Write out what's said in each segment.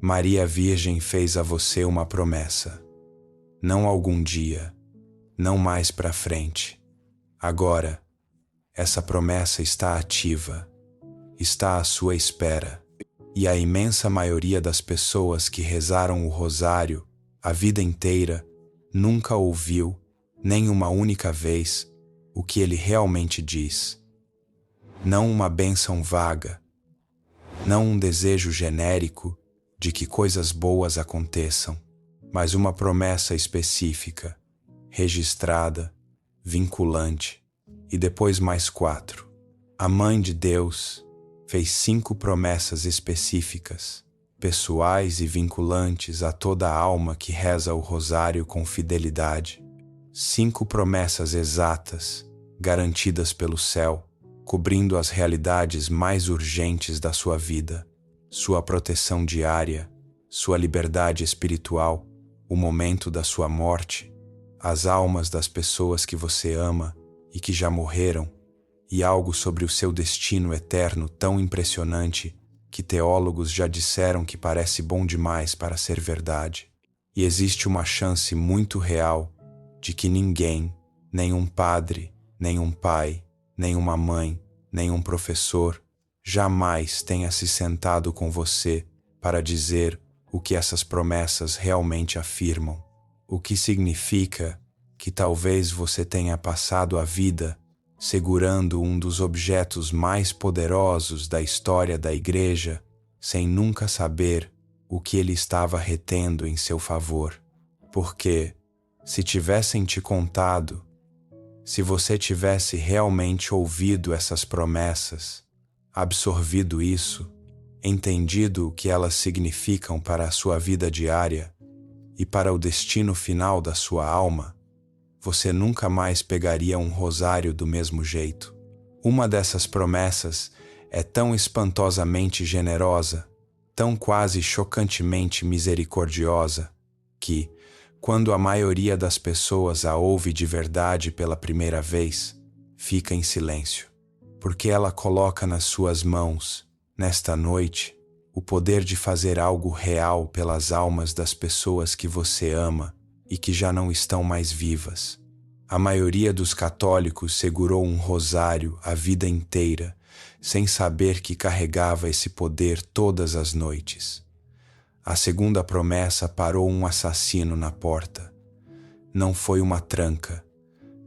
Maria Virgem fez a você uma promessa. Não algum dia, não mais para frente. Agora, essa promessa está ativa, está à sua espera. E a imensa maioria das pessoas que rezaram o rosário a vida inteira nunca ouviu, nem uma única vez, o que ele realmente diz. Não uma bênção vaga, não um desejo genérico de que coisas boas aconteçam, mas uma promessa específica, registrada, vinculante, e depois mais 4. A Mãe de Deus fez 5 promessas específicas, pessoais e vinculantes a toda a alma que reza o rosário com fidelidade. 5 promessas exatas, garantidas pelo céu, cobrindo as realidades mais urgentes da sua vida, sua proteção diária, sua liberdade espiritual, o momento da sua morte, as almas das pessoas que você ama e que já morreram, e algo sobre o seu destino eterno tão impressionante que teólogos já disseram que parece bom demais para ser verdade. E existe uma chance muito real de que ninguém, nenhum padre, nenhum pai, nenhuma mãe, nenhum professor, jamais tenha se sentado com você para dizer o que essas promessas realmente afirmam. O que significa que talvez você tenha passado a vida segurando um dos objetos mais poderosos da história da Igreja, sem nunca saber o que ele estava retendo em seu favor. Porque, se tivessem te contado, se você tivesse realmente ouvido essas promessas, absorvido isso, entendido o que elas significam para a sua vida diária e para o destino final da sua alma, você nunca mais pegaria um rosário do mesmo jeito. Uma dessas promessas é tão espantosamente generosa, tão quase chocantemente misericordiosa, que, quando a maioria das pessoas a ouve de verdade pela primeira vez, fica em silêncio, porque ela coloca nas suas mãos, nesta noite, o poder de fazer algo real pelas almas das pessoas que você ama e que já não estão mais vivas. A maioria dos católicos segurou um rosário a vida inteira, sem saber que carregava esse poder todas as noites. A segunda promessa parou um assassino na porta. Não foi uma tranca,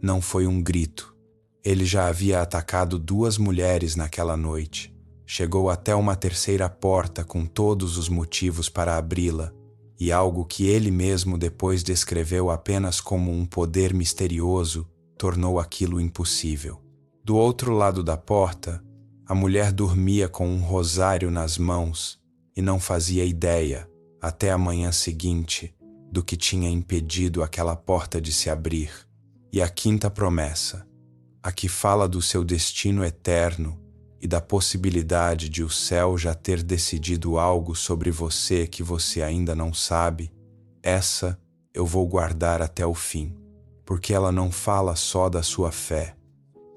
não foi um grito. Ele já havia atacado 2 mulheres naquela noite. Chegou até uma terceira porta com todos os motivos para abri-la, e algo que ele mesmo depois descreveu apenas como um poder misterioso tornou aquilo impossível. Do outro lado da porta, a mulher dormia com um rosário nas mãos e não fazia ideia, até a manhã seguinte, do que tinha impedido aquela porta de se abrir. E a quinta promessa, a que fala do seu destino eterno e da possibilidade de o céu já ter decidido algo sobre você que você ainda não sabe, essa eu vou guardar até o fim, porque ela não fala só da sua fé,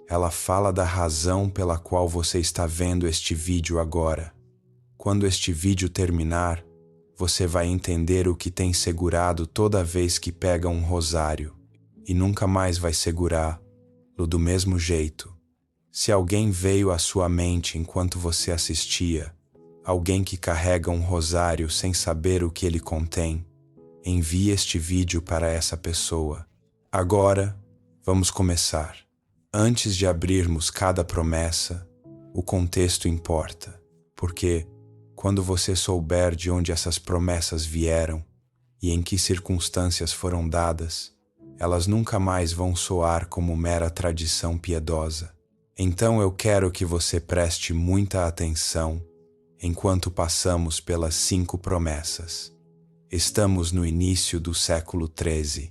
ela fala da razão pela qual você está vendo este vídeo agora. Quando este vídeo terminar, você vai entender o que tem segurado toda vez que pega um rosário, e nunca mais vai segurá-lo do mesmo jeito. Se alguém veio à sua mente enquanto você assistia, alguém que carrega um rosário sem saber o que ele contém, envie este vídeo para essa pessoa. Agora, vamos começar. Antes de abrirmos cada promessa, o contexto importa, porque, quando você souber de onde essas promessas vieram e em que circunstâncias foram dadas, elas nunca mais vão soar como mera tradição piedosa. Então eu quero que você preste muita atenção enquanto passamos pelas 5 promessas. Estamos no início do século XIII.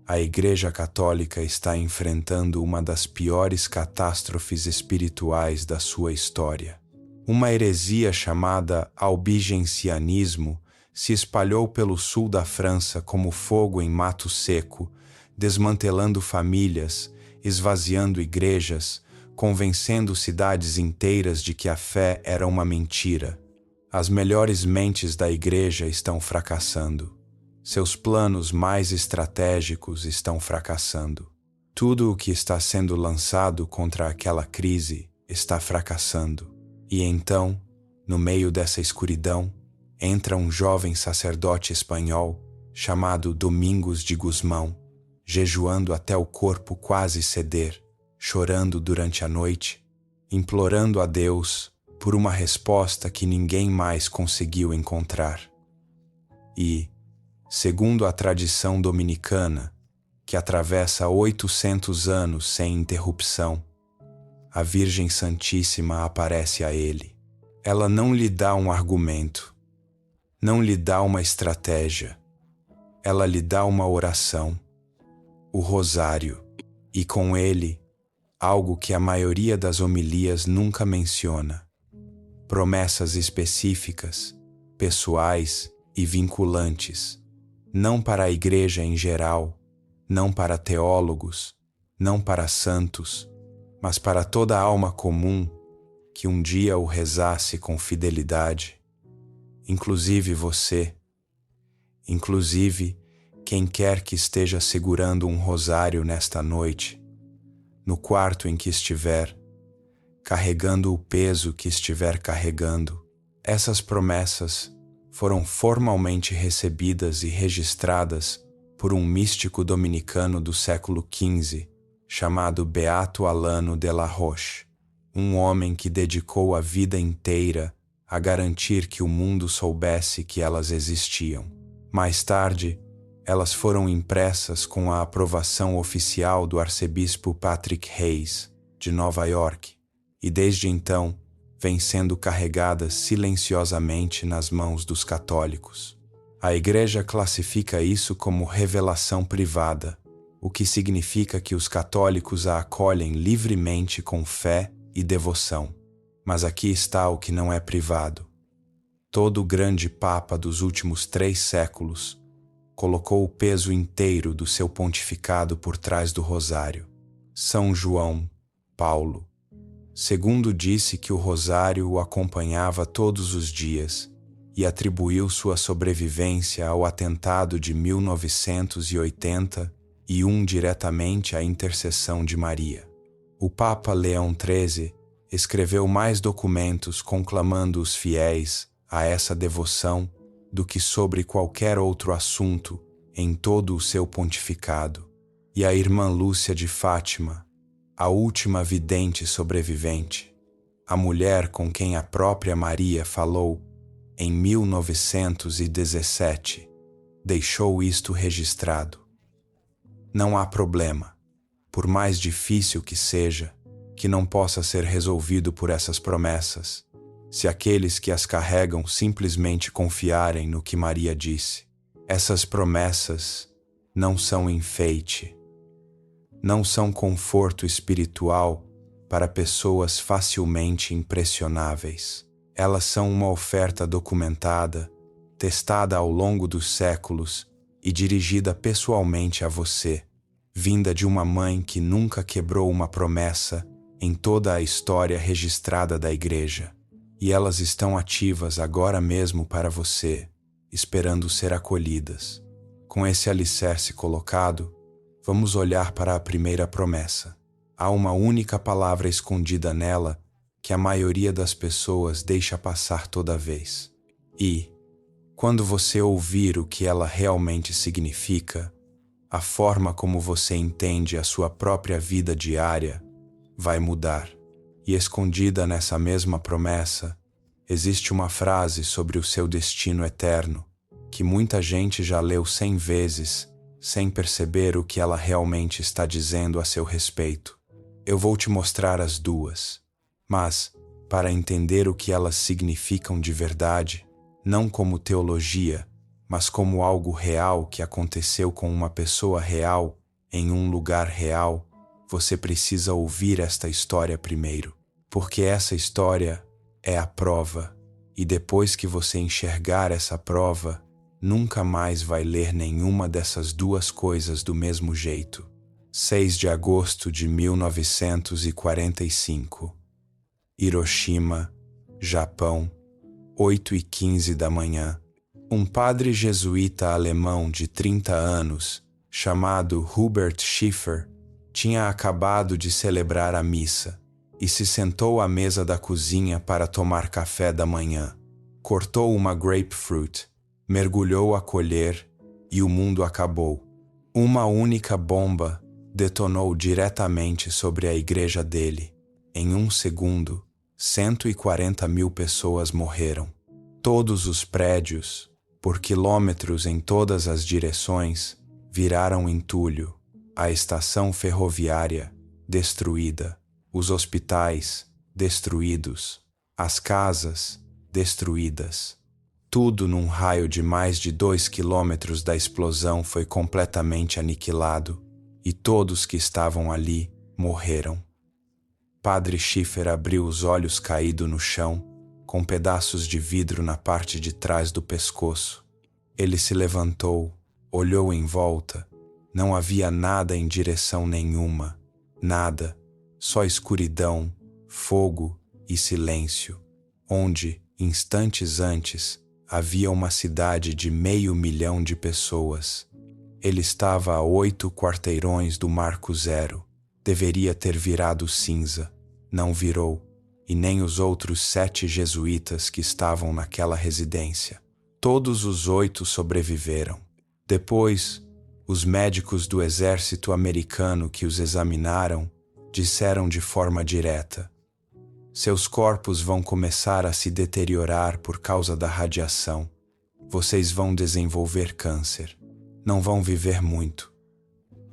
A Igreja Católica está enfrentando uma das piores catástrofes espirituais da sua história. Uma heresia chamada albigencianismo se espalhou pelo sul da França como fogo em mato seco, desmantelando famílias, esvaziando igrejas, convencendo cidades inteiras de que a fé era uma mentira. As melhores mentes da igreja estão fracassando. Seus planos mais estratégicos estão fracassando. Tudo o que está sendo lançado contra aquela crise está fracassando. E então, no meio dessa escuridão, entra um jovem sacerdote espanhol chamado Domingos de Gusmão, jejuando até o corpo quase ceder, chorando durante a noite, implorando a Deus por uma resposta que ninguém mais conseguiu encontrar. E, segundo a tradição dominicana, que atravessa 800 anos sem interrupção, a Virgem Santíssima aparece a ele. Ela não lhe dá um argumento, não lhe dá uma estratégia, ela lhe dá uma oração, o rosário, e com ele, algo que a maioria das homilias nunca menciona: promessas específicas, pessoais e vinculantes, não para a igreja em geral, não para teólogos, não para santos, mas para toda alma comum que um dia o rezasse com fidelidade, inclusive você, inclusive quem quer que esteja segurando um rosário nesta noite, no quarto em que estiver, carregando o peso que estiver carregando. Essas promessas foram formalmente recebidas e registradas por um místico dominicano do século XV, chamado Beato Alano de la Roche, um homem que dedicou a vida inteira a garantir que o mundo soubesse que elas existiam. Mais tarde, elas foram impressas com a aprovação oficial do arcebispo Patrick Hayes, de Nova York, e desde então vêm sendo carregadas silenciosamente nas mãos dos católicos. A Igreja classifica isso como revelação privada, o que significa que os católicos a acolhem livremente com fé e devoção. Mas aqui está o que não é privado. Todo o grande Papa dos últimos 3 séculos colocou o peso inteiro do seu pontificado por trás do rosário. São João Paulo II disse que o rosário o acompanhava todos os dias e atribuiu sua sobrevivência ao atentado de 1981 diretamente à intercessão de Maria. O Papa Leão XIII escreveu mais documentos conclamando os fiéis a essa devoção do que sobre qualquer outro assunto em todo o seu pontificado. E a irmã Lúcia de Fátima, a última vidente sobrevivente, a mulher com quem a própria Maria falou em 1917, deixou isto registrado. Não há problema, por mais difícil que seja, que não possa ser resolvido por essas promessas, se aqueles que as carregam simplesmente confiarem no que Maria disse. Essas promessas não são enfeite, não são conforto espiritual para pessoas facilmente impressionáveis. Elas são uma oferta documentada, testada ao longo dos séculos e dirigida pessoalmente a você, vinda de uma mãe que nunca quebrou uma promessa em toda a história registrada da Igreja. E elas estão ativas agora mesmo para você, esperando ser acolhidas. Com esse alicerce colocado, vamos olhar para a primeira promessa. Há uma única palavra escondida nela que a maioria das pessoas deixa passar toda vez. E, quando você ouvir o que ela realmente significa, a forma como você entende a sua própria vida diária vai mudar. E escondida nessa mesma promessa, existe uma frase sobre o seu destino eterno, que muita gente já leu 100 vezes, sem perceber o que ela realmente está dizendo a seu respeito. Eu vou te mostrar as duas, mas, para entender o que elas significam de verdade, não como teologia, mas como algo real que aconteceu com uma pessoa real, em um lugar real, você precisa ouvir esta história primeiro, porque essa história é a prova, e depois que você enxergar essa prova, nunca mais vai ler nenhuma dessas duas coisas do mesmo jeito. 6 de agosto de 1945. Hiroshima, Japão, 8h15 da manhã. Um padre jesuíta alemão de 30 anos, chamado Hubert Schiffer, tinha acabado de celebrar a missa e se sentou à mesa da cozinha para tomar café da manhã. Cortou uma grapefruit, mergulhou a colher e o mundo acabou. Uma única bomba detonou diretamente sobre a igreja dele. Em 1 segundo, 140.000 pessoas morreram. Todos os prédios, por quilômetros em todas as direções, viraram entulho. A estação ferroviária, destruída. Os hospitais, destruídos. As casas, destruídas. Tudo num raio de mais de 2 quilômetros da explosão foi completamente aniquilado, e todos que estavam ali morreram. Padre Schiffer abriu os olhos caído no chão, com pedaços de vidro na parte de trás do pescoço. Ele se levantou, olhou em volta. Não havia nada em direção nenhuma. Nada, só escuridão, fogo e silêncio. Onde, instantes antes, havia uma cidade de 500.000 de pessoas. Ele estava a 8 quarteirões do Marco Zero. Deveria ter virado cinza. Não virou, e nem os outros 7 jesuítas que estavam naquela residência. Todos os 8 sobreviveram. Depois, os médicos do exército americano que os examinaram disseram de forma direta: seus corpos vão começar a se deteriorar por causa da radiação. Vocês vão desenvolver câncer. Não vão viver muito.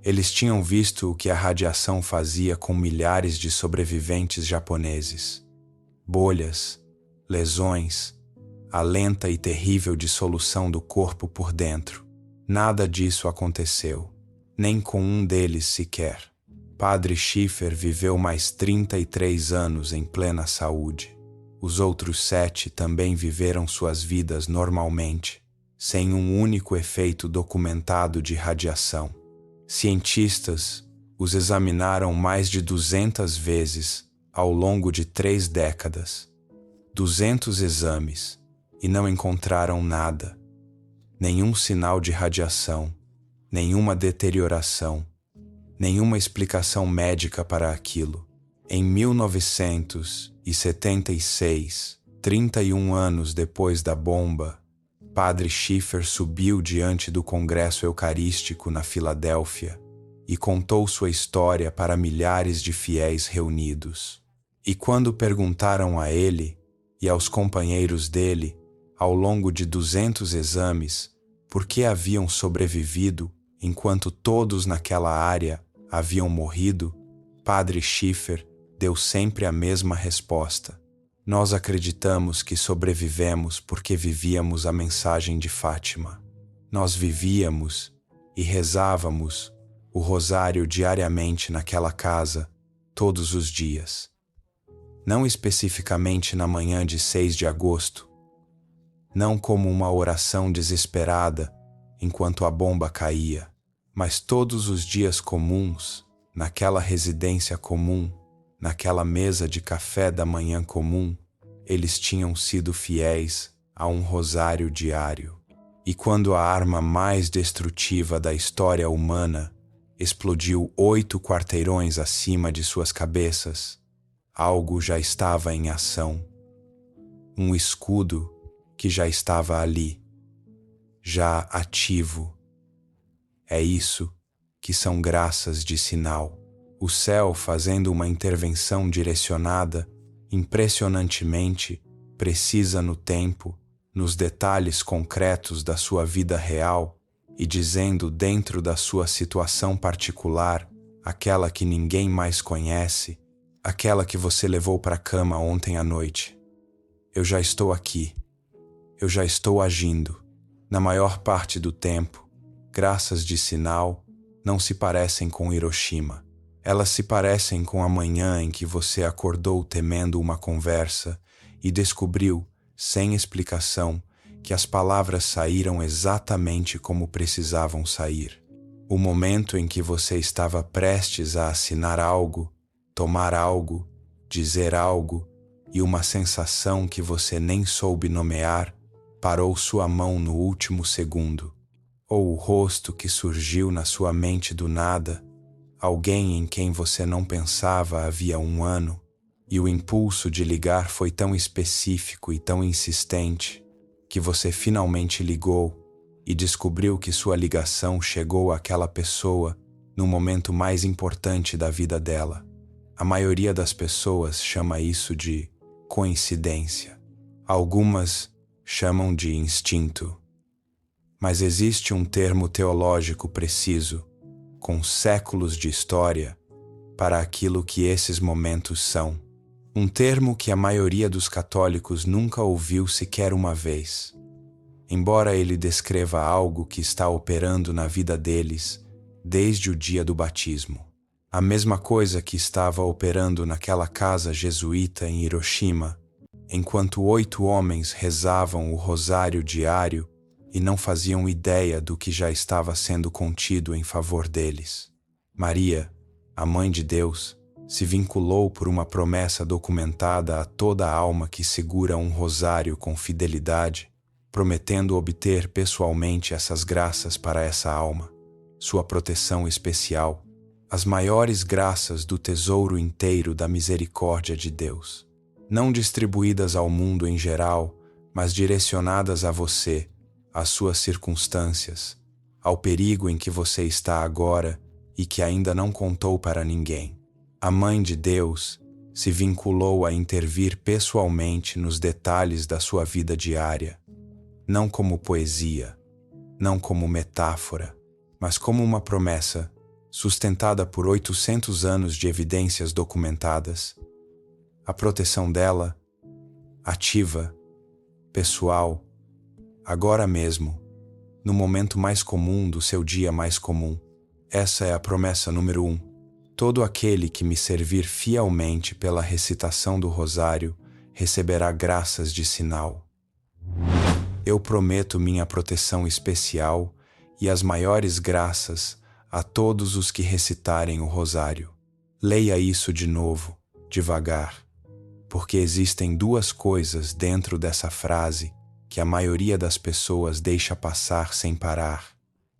Eles tinham visto o que a radiação fazia com milhares de sobreviventes japoneses. Bolhas, lesões, a lenta e terrível dissolução do corpo por dentro. Nada disso aconteceu, nem com um deles sequer. Padre Schiffer viveu mais 33 anos em plena saúde. Os outros 7 também viveram suas vidas normalmente, sem um único efeito documentado de radiação. Cientistas os examinaram mais de 200 vezes ao longo de 3 décadas. 200 exames, e não encontraram nada. Nenhum sinal de radiação, nenhuma deterioração, nenhuma explicação médica para aquilo. Em 1976, 31 anos depois da bomba, Padre Schiffer subiu diante do Congresso Eucarístico na Filadélfia e contou sua história para milhares de fiéis reunidos. E quando perguntaram a ele e aos companheiros dele, ao longo de 200 exames, por que haviam sobrevivido enquanto todos naquela área haviam morrido, Padre Schiffer deu sempre a mesma resposta: nós acreditamos que sobrevivemos porque vivíamos a mensagem de Fátima. Nós vivíamos e rezávamos o rosário diariamente naquela casa, todos os dias. Não especificamente na manhã de 6 de agosto, não como uma oração desesperada enquanto a bomba caía, mas todos os dias comuns, naquela residência comum, naquela mesa de café da manhã comum, eles tinham sido fiéis a um rosário diário. E quando a arma mais destrutiva da história humana explodiu 8 quarteirões acima de suas cabeças, algo já estava em ação. Um escudo que já estava ali, já ativo. É isso que são graças de sinal. O céu fazendo uma intervenção direcionada, impressionantemente precisa no tempo, nos detalhes concretos da sua vida real e dizendo dentro da sua situação particular, aquela que ninguém mais conhece, aquela que você levou para a cama ontem à noite: eu já estou aqui, eu já estou agindo. Na maior parte do tempo, graças de sinal, não se parecem com Hiroshima. Elas se parecem com a manhã em que você acordou temendo uma conversa e descobriu, sem explicação, que as palavras saíram exatamente como precisavam sair. O momento em que você estava prestes a assinar algo, tomar algo, dizer algo, e uma sensação que você nem soube nomear parou sua mão no último segundo, ou o rosto que surgiu na sua mente do nada, alguém em quem você não pensava havia um ano, e o impulso de ligar foi tão específico e tão insistente que você finalmente ligou e descobriu que sua ligação chegou àquela pessoa no momento mais importante da vida dela. A maioria das pessoas chama isso de coincidência. Algumas chamam de instinto. Mas existe um termo teológico preciso, com séculos de história, para aquilo que esses momentos são. Um termo que a maioria dos católicos nunca ouviu sequer uma vez. Embora ele descreva algo que está operando na vida deles desde o dia do batismo. A mesma coisa que estava operando naquela casa jesuíta em Hiroshima, enquanto 8 homens rezavam o rosário diário e não faziam ideia do que já estava sendo contido em favor deles. Maria, a Mãe de Deus, se vinculou por uma promessa documentada a toda alma que segura um rosário com fidelidade, prometendo obter pessoalmente essas graças para essa alma, sua proteção especial, as maiores graças do tesouro inteiro da misericórdia de Deus, não distribuídas ao mundo em geral, mas direcionadas a você, às suas circunstâncias, ao perigo em que você está agora e que ainda não contou para ninguém. A Mãe de Deus se vinculou a intervir pessoalmente nos detalhes da sua vida diária, não como poesia, não como metáfora, mas como uma promessa sustentada por 800 anos de evidências documentadas. A proteção dela, ativa, pessoal, agora mesmo, no momento mais comum do seu dia mais comum. Essa é a promessa número 1. Todo aquele que me servir fielmente pela recitação do rosário receberá graças de sinal. Eu prometo minha proteção especial e as maiores graças a todos os que recitarem o rosário. Leia isso de novo, devagar, porque existem 2 coisas dentro dessa frase que a maioria das pessoas deixa passar sem parar,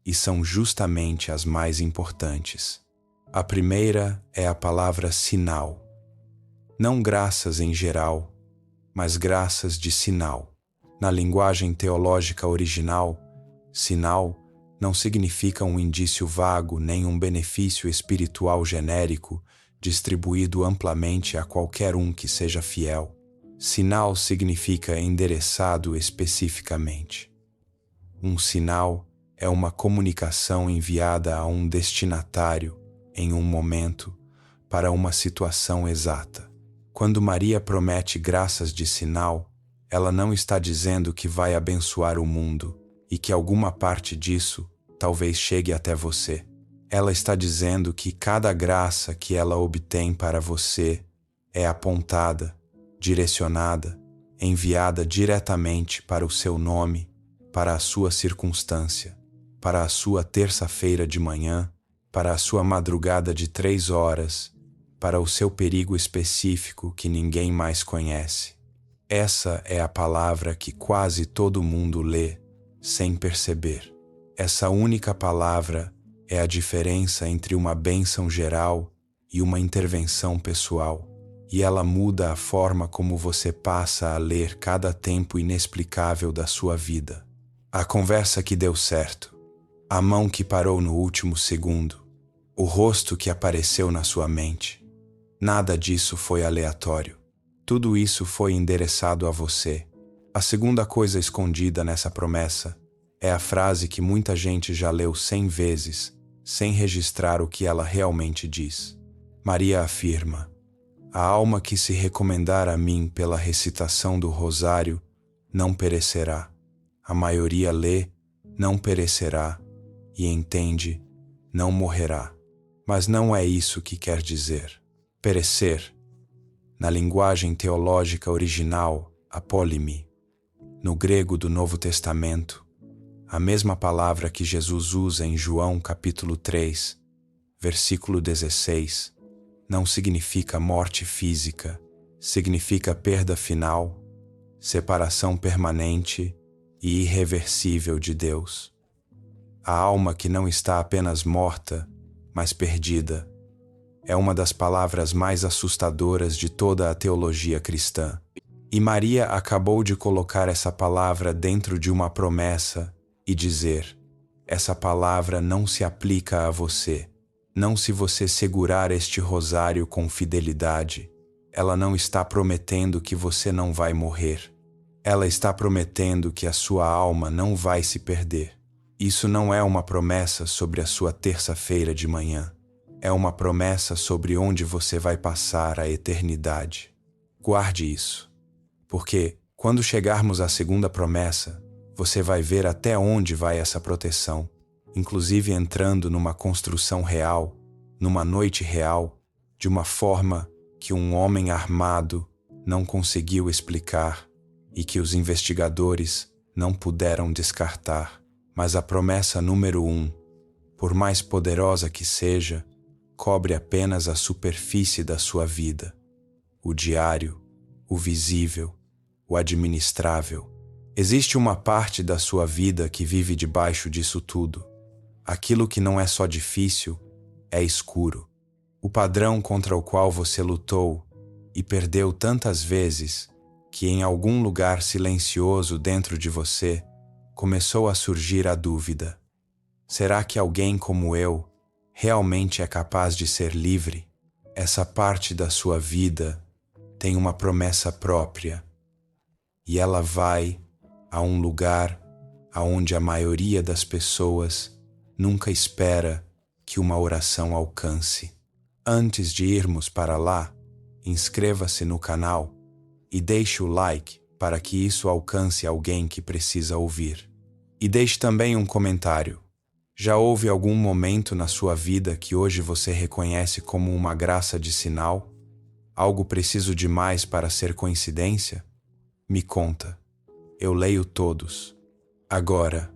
e são justamente as mais importantes. A primeira é a palavra sinal. Não graças em geral, mas graças de sinal. Na linguagem teológica original, sinal não significa um indício vago nem um benefício espiritual genérico distribuído amplamente a qualquer um que seja fiel. Sinal significa endereçado especificamente. Um sinal é uma comunicação enviada a um destinatário em um momento, para uma situação exata. Quando Maria promete graças de sinal, ela não está dizendo que vai abençoar o mundo e que alguma parte disso talvez chegue até você. Ela está dizendo que cada graça que ela obtém para você é apontada, direcionada, enviada diretamente para o seu nome, para a sua circunstância, para a sua terça-feira de manhã, para a sua madrugada de 3 horas, para o seu perigo específico que ninguém mais conhece. Essa é a palavra que quase todo mundo lê, sem perceber. Essa única palavra é a diferença entre uma bênção geral e uma intervenção pessoal, e ela muda a forma como você passa a ler cada tempo inexplicável da sua vida. A conversa que deu certo, a mão que parou no último segundo, o rosto que apareceu na sua mente. Nada disso foi aleatório. Tudo isso foi endereçado a você. A segunda coisa escondida nessa promessa é a frase que muita gente já leu 100 vezes, sem registrar o que ela realmente diz. Maria afirma: a alma que se recomendar a mim pela recitação do rosário não perecerá. A maioria lê, não perecerá, e entende, não morrerá. Mas não é isso que quer dizer. Perecer, na linguagem teológica original, apólime, no grego do Novo Testamento, a mesma palavra que Jesus usa em João capítulo 3, versículo 16, não significa morte física, significa perda final, separação permanente e irreversível de Deus. A alma que não está apenas morta, mas perdida, é uma das palavras mais assustadoras de toda a teologia cristã. E Maria acabou de colocar essa palavra dentro de uma promessa e dizer: essa palavra não se aplica a você. Não se você segurar este rosário com fidelidade. Ela não está prometendo que você não vai morrer. Ela está prometendo que a sua alma não vai se perder. Isso não é uma promessa sobre a sua terça-feira de manhã. É uma promessa sobre onde você vai passar a eternidade. Guarde isso, porque quando chegarmos à segunda promessa, você vai ver até onde vai essa proteção, inclusive entrando numa construção real, numa noite real, de uma forma que um homem armado não conseguiu explicar e que os investigadores não puderam descartar. Mas a promessa número 1, por mais poderosa que seja, cobre apenas a superfície da sua vida, o diário, o visível, o administrável. Existe uma parte da sua vida que vive debaixo disso tudo. Aquilo que não é só difícil, é escuro. O padrão contra o qual você lutou e perdeu tantas vezes que em algum lugar silencioso dentro de você começou a surgir a dúvida: será que alguém como eu realmente é capaz de ser livre? Essa parte da sua vida tem uma promessa própria e ela vai a um lugar aonde a maioria das pessoas nunca espera que uma oração alcance. Antes de irmos para lá, inscreva-se no canal e deixe o like para que isso alcance alguém que precisa ouvir. E deixe também um comentário. Já houve algum momento na sua vida que hoje você reconhece como uma graça de sinal? Algo preciso demais para ser coincidência? Me conta. Eu leio todos. Agora,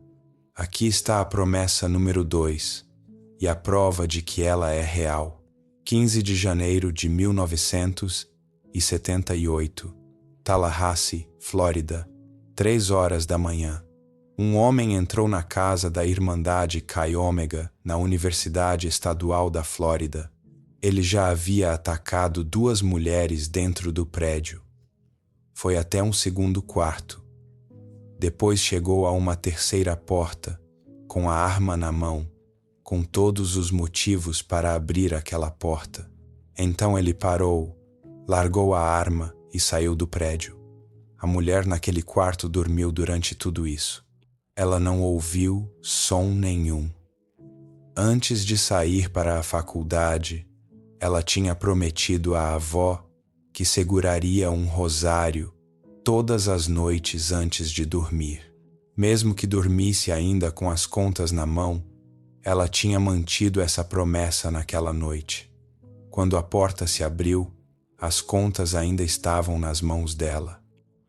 aqui está a promessa número 2 e a prova de que ela é real. 15 de janeiro de 1978, Tallahassee, Flórida, 3 horas da manhã. Um homem entrou na casa da Irmandade Chi Omega, na Universidade Estadual da Flórida. Ele já havia atacado 2 mulheres dentro do prédio. Foi até um segundo quarto. Depois chegou a uma terceira porta, com a arma na mão, com todos os motivos para abrir aquela porta. Então ele parou, largou a arma e saiu do prédio. A mulher naquele quarto dormiu durante tudo isso. Ela não ouviu som nenhum. Antes de sair para a faculdade, ela tinha prometido à avó que seguraria um rosário todas as noites antes de dormir. Mesmo que dormisse ainda com as contas na mão, ela tinha mantido essa promessa naquela noite. Quando a porta se abriu, as contas ainda estavam nas mãos dela.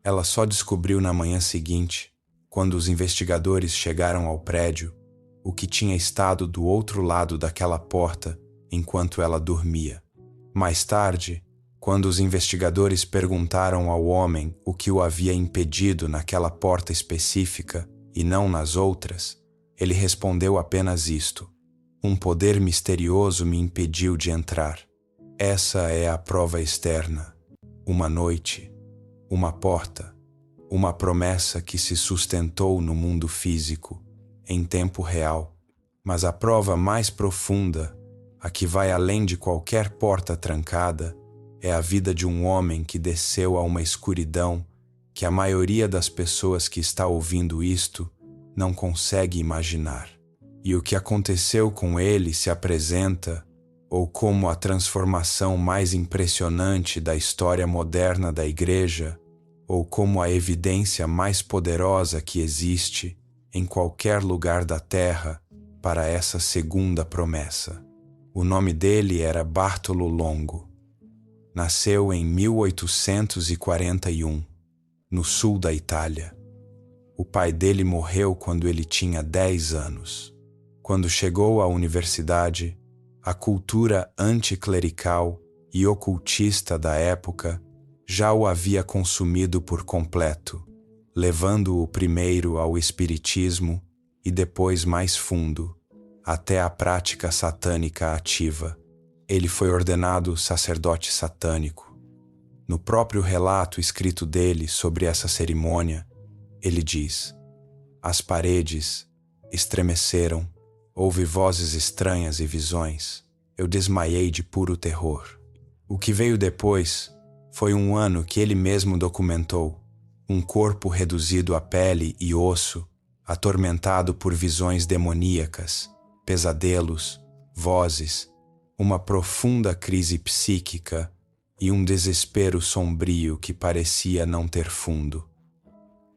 Ela só descobriu na manhã seguinte, quando os investigadores chegaram ao prédio, o que tinha estado do outro lado daquela porta enquanto ela dormia. Mais tarde, quando os investigadores perguntaram ao homem o que o havia impedido naquela porta específica e não nas outras, ele respondeu apenas isto: um poder misterioso me impediu de entrar. Essa é a prova externa. Uma noite, uma porta, uma promessa que se sustentou no mundo físico, em tempo real. Mas a prova mais profunda, a que vai além de qualquer porta trancada, é a vida de um homem que desceu a uma escuridão que a maioria das pessoas que está ouvindo isto não consegue imaginar. E o que aconteceu com ele se apresenta, ou como a transformação mais impressionante da história moderna da Igreja, ou como a evidência mais poderosa que existe em qualquer lugar da Terra para essa segunda promessa. O nome dele era Bartolo Longo. Nasceu em 1841, no sul da Itália. O pai dele morreu quando ele tinha 10 anos. Quando chegou à universidade, a cultura anticlerical e ocultista da época já o havia consumido por completo, levando-o primeiro ao espiritismo e depois mais fundo, até a prática satânica ativa. Ele foi ordenado sacerdote satânico. No próprio relato escrito dele sobre essa cerimônia, ele diz: as paredes estremeceram, houve vozes estranhas e visões. Eu desmaiei de puro terror. O que veio depois foi um ano que ele mesmo documentou, um corpo reduzido a pele e osso, atormentado por visões demoníacas, pesadelos, vozes, uma profunda crise psíquica e um desespero sombrio que parecia não ter fundo.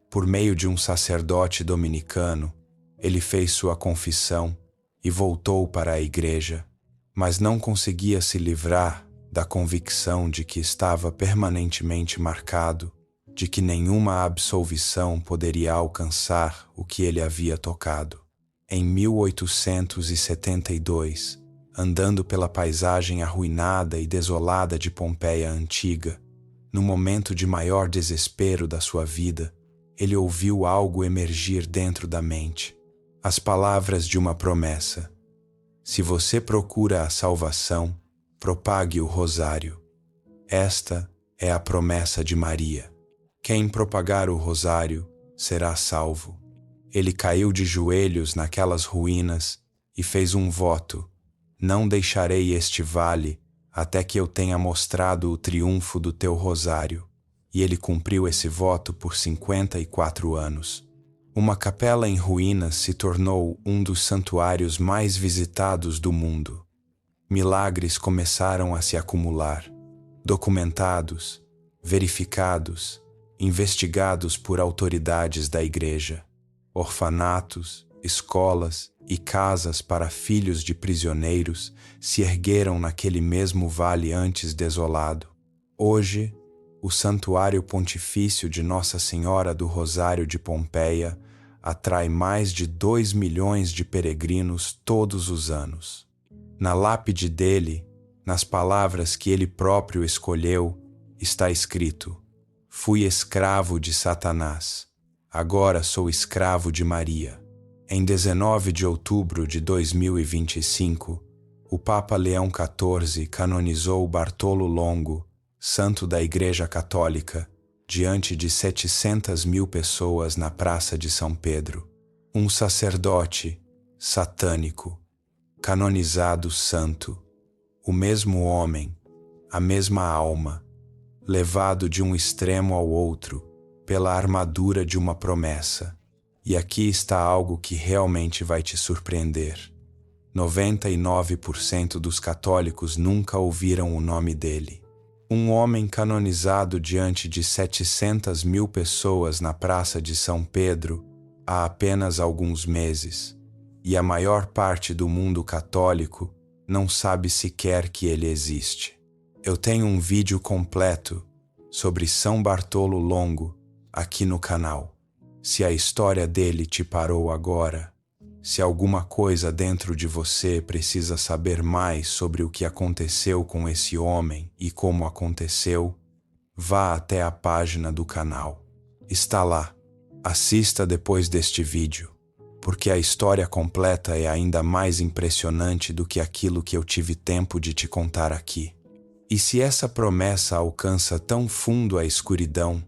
Por meio de um sacerdote dominicano, ele fez sua confissão e voltou para a igreja, mas não conseguia se livrar da convicção de que estava permanentemente marcado, de que nenhuma absolvição poderia alcançar o que ele havia tocado. Em 1872, andando pela paisagem arruinada e desolada de Pompeia antiga, no momento de maior desespero da sua vida, ele ouviu algo emergir dentro da mente. As palavras de uma promessa: se você procura a salvação, propague o rosário. Esta é a promessa de Maria. Quem propagar o rosário será salvo. Ele caiu de joelhos naquelas ruínas e fez um voto: não deixarei este vale até que eu tenha mostrado o triunfo do teu rosário. E ele cumpriu esse voto por 54 anos. Uma capela em ruínas se tornou um dos santuários mais visitados do mundo. Milagres começaram a se acumular, documentados, verificados, investigados por autoridades da igreja. Orfanatos, escolas e casas para filhos de prisioneiros se ergueram naquele mesmo vale antes desolado. Hoje, o Santuário Pontifício de Nossa Senhora do Rosário de Pompeia atrai mais de 2 milhões de peregrinos todos os anos. Na lápide dele, nas palavras que ele próprio escolheu, está escrito: fui escravo de Satanás, agora sou escravo de Maria. Em 19 de outubro de 2025, o Papa Leão XIV canonizou Bartolo Longo, santo da Igreja Católica, diante de 700.000 pessoas na Praça de São Pedro. Um sacerdote satânico, canonizado santo, o mesmo homem, a mesma alma, levado de um extremo ao outro pela armadura de uma promessa. E aqui está algo que realmente vai te surpreender. 99% dos católicos nunca ouviram o nome dele. Um homem canonizado diante de 700.000 pessoas na Praça de São Pedro há apenas alguns meses, e a maior parte do mundo católico não sabe sequer que ele existe. Eu tenho um vídeo completo sobre São Bartolo Longo aqui no canal. Se a história dele te parou agora, se alguma coisa dentro de você precisa saber mais sobre o que aconteceu com esse homem e como aconteceu, vá até a página do canal. Está lá. Assista depois deste vídeo, porque a história completa é ainda mais impressionante do que aquilo que eu tive tempo de te contar aqui. E se essa promessa alcança tão fundo a escuridão,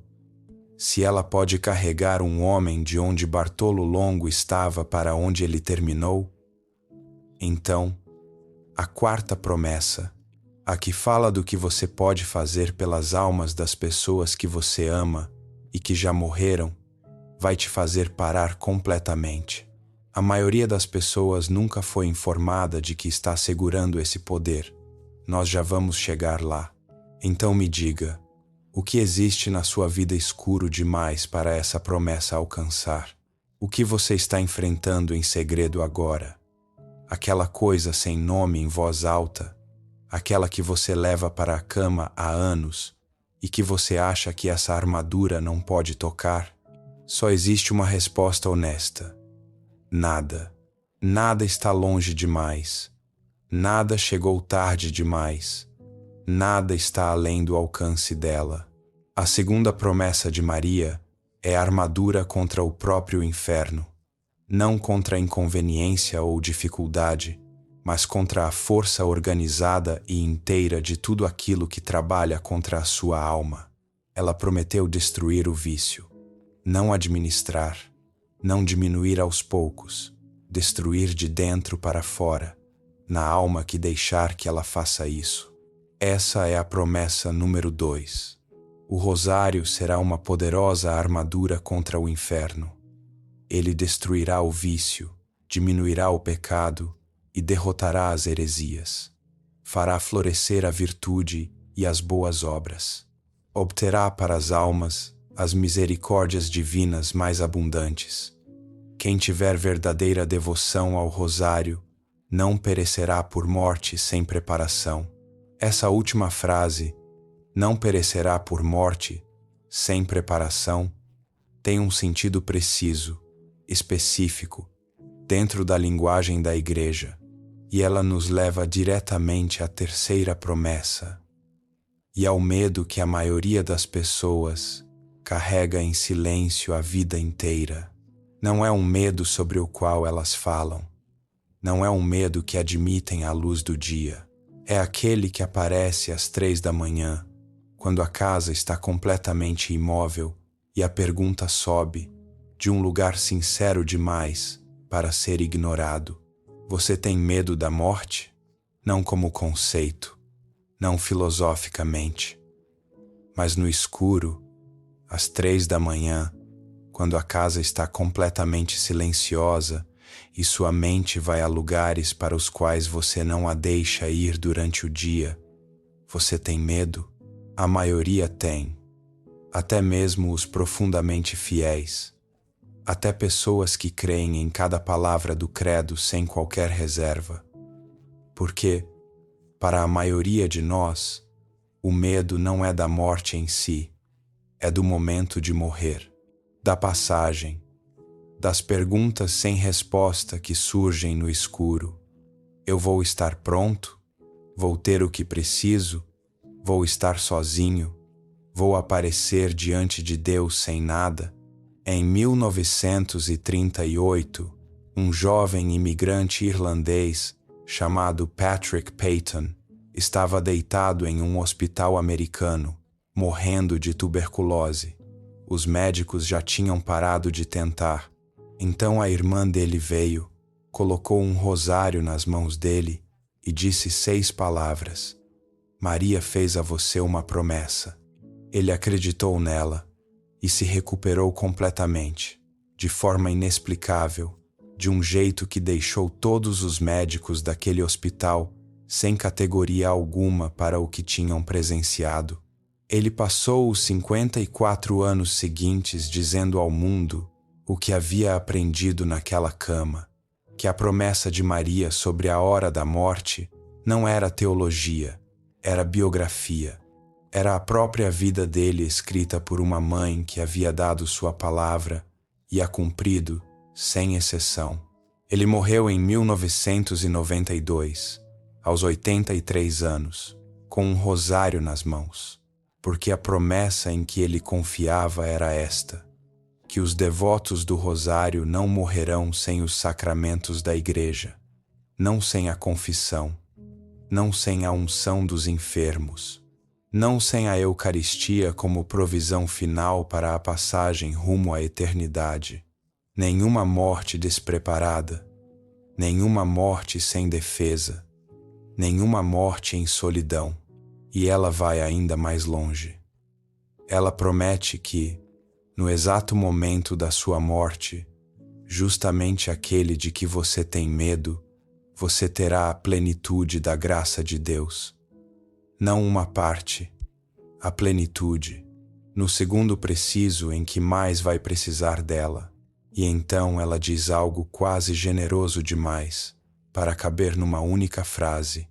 se ela pode carregar um homem de onde Bartolo Longo estava para onde ele terminou, então, a quarta promessa, a que fala do que você pode fazer pelas almas das pessoas que você ama e que já morreram, vai te fazer parar completamente. A maioria das pessoas nunca foi informada de que está segurando esse poder. Nós já vamos chegar lá. Então me diga, o que existe na sua vida escuro demais para essa promessa alcançar? O que você está enfrentando em segredo agora? Aquela coisa sem nome em voz alta, aquela que você leva para a cama há anos e que você acha que essa armadura não pode tocar? Só existe uma resposta honesta. Nada. Nada está longe demais. Nada chegou tarde demais. Nada está além do alcance dela. A segunda promessa de Maria é armadura contra o próprio inferno, não contra a inconveniência ou dificuldade, mas contra a força organizada e inteira de tudo aquilo que trabalha contra a sua alma. Ela prometeu destruir o vício, não administrar, não diminuir aos poucos, destruir de dentro para fora, na alma que deixar que ela faça isso. Essa é a promessa número 2. O rosário será uma poderosa armadura contra o inferno. Ele destruirá o vício, diminuirá o pecado e derrotará as heresias. Fará florescer a virtude e as boas obras. Obterá para as almas as misericórdias divinas mais abundantes. Quem tiver verdadeira devoção ao rosário não perecerá por morte sem preparação. Essa última frase, não perecerá por morte sem preparação, tem um sentido preciso, específico, dentro da linguagem da Igreja, e ela nos leva diretamente à terceira promessa e ao medo que a maioria das pessoas carrega em silêncio a vida inteira. Não é um medo sobre o qual elas falam, não é um medo que admitem à luz do dia, é aquele que aparece às 3 da manhã, quando a casa está completamente imóvel e a pergunta sobe de um lugar sincero demais para ser ignorado. Você tem medo da morte? Não como conceito, não filosoficamente, mas no escuro, às 3 da manhã, quando a casa está completamente silenciosa e sua mente vai a lugares para os quais você não a deixa ir durante o dia. Você tem medo? A maioria tem. Até mesmo os profundamente fiéis. Até pessoas que creem em cada palavra do credo sem qualquer reserva. Porque, para a maioria de nós, o medo não é da morte em si, é do momento de morrer, da passagem, das perguntas sem resposta que surgem no escuro. Eu vou estar pronto? Vou ter o que preciso? Vou estar sozinho? Vou aparecer diante de Deus sem nada? Em 1938, um jovem imigrante irlandês chamado Patrick Peyton estava deitado em um hospital americano, morrendo de tuberculose. Os médicos já tinham parado de tentar. Então a irmã dele veio, colocou um rosário nas mãos dele e disse 6 palavras. Maria fez a você uma promessa. Ele acreditou nela e se recuperou completamente, de forma inexplicável, de um jeito que deixou todos os médicos daquele hospital sem categoria alguma para o que tinham presenciado. Ele passou os 54 anos seguintes dizendo ao mundo o que havia aprendido naquela cama, que a promessa de Maria sobre a hora da morte não era teologia, era biografia. Era a própria vida dele escrita por uma mãe que havia dado sua palavra e a cumprido, sem exceção. Ele morreu em 1992, aos 83 anos, com um rosário nas mãos, porque a promessa em que ele confiava era esta: que os devotos do rosário não morrerão sem os sacramentos da Igreja, não sem a confissão, não sem a unção dos enfermos, não sem a Eucaristia como provisão final para a passagem rumo à eternidade. Nenhuma morte despreparada, nenhuma morte sem defesa, nenhuma morte em solidão. E ela vai ainda mais longe. Ela promete que, no exato momento da sua morte, justamente aquele de que você tem medo, você terá a plenitude da graça de Deus. Não uma parte, a plenitude, no segundo preciso em que mais vai precisar dela. E então ela diz algo quase generoso demais para caber numa única frase.